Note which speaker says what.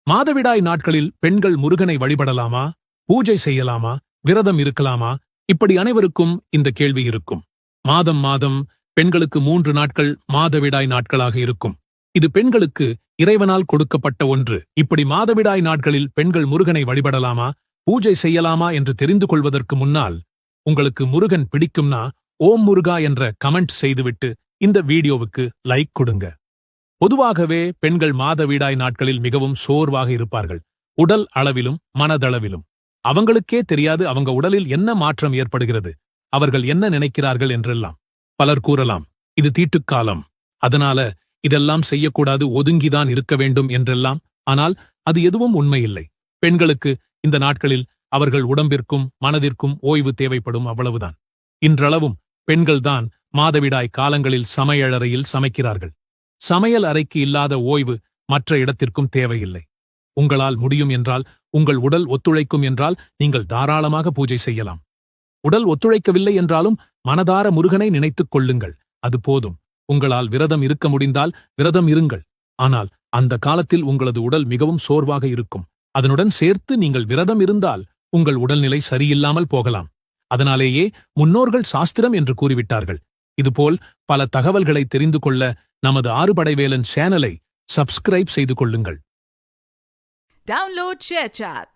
Speaker 1: மாதவிடாய் நாட்களில் பெண்கள் முருகனை வழிபடலாமா, பூஜை செய்யலாமா, விரதம் இருக்கலாமா? இப்படி அனைவருக்கும் இந்த கேள்வி இருக்கும். மாதம் பெண்களுக்கு 3 நாட்கள் மாதவிடாய் நாட்களாக இருக்கும். இது பெண்களுக்கு இறைவனால் கொடுக்கப்பட்ட ஒன்று. இப்படி மாதவிடாய் நாட்களில் பெண்கள் முருகனை வழிபடலாமா, பூஜை செய்யலாமா என்று தெரிந்து கொள்வதற்கு முன்னால், உங்களுக்கு முருகன் பிடிக்கும்னா ஓம் முருகா என்ற கமெண்ட் செய்துவிட்டு இந்த வீடியோவுக்கு லைக் கொடுங்க. பொதுவாகவே பெண்கள் மாதவிடாய் நாட்களில் மிகவும் சோர்வாக இருப்பார்கள். உடல் அளவிலும் மனதளவிலும். அவங்களுக்கே தெரியாது அவங்க உடலில் என்ன மாற்றம் ஏற்படுகிறது, அவர்கள் என்ன நினைக்கிறார்கள் என்றெல்லாம். பலர் கூறலாம், இது தீட்டுக்காலம், அதனால இதெல்லாம் செய்யக்கூடாது, ஒதுங்கிதான் இருக்க வேண்டும் என்றெல்லாம். ஆனால் அது எதுவும் உண்மையில்லை. பெண்களுக்கு இந்த நாட்களில் அவர்கள் உடம்பிற்கும் மனதிற்கும் ஓய்வு தேவைப்படும், அவ்வளவுதான். இன்றளவும் பெண்கள்தான் மாதவிடாய் காலங்களில் சமையலறையில் சமைக்கிறார்கள். சமையல் அறைக்கு இல்லாத ஓய்வு மற்ற இடத்திற்கும் தேவையில்லை. உங்களால் முடியும் என்றால், உங்கள் உடல் ஒத்துழைக்கும் என்றால் நீங்கள் தாராளமாக பூஜை செய்யலாம். உடல் ஒத்துழைக்கவில்லை என்றாலும் மனதார முருகனை நினைத்துக் கொள்ளுங்கள், அது போதும். உங்களால் விரதம் இருக்க முடிந்தால் விரதம் இருங்கள். ஆனால் அந்த காலத்தில் உங்களது உடல் மிகவும் சோர்வாக இருக்கும். அதனுடன் சேர்த்து நீங்கள் விரதம் இருந்தால் உங்கள் உடல்நிலை சரியில்லாமல் போகலாம். அதனாலேயே முன்னோர்கள் சாஸ்திரம் என்று கூறிவிட்டார்கள். இதுபோல் பல தகவல்களை தெரிந்து கொள்ள நமது ஆறுபடைவேலன் சேனலை சப்ஸ்கிரைப் செய்து கொள்ளுங்கள்.
Speaker 2: Download ShareChat.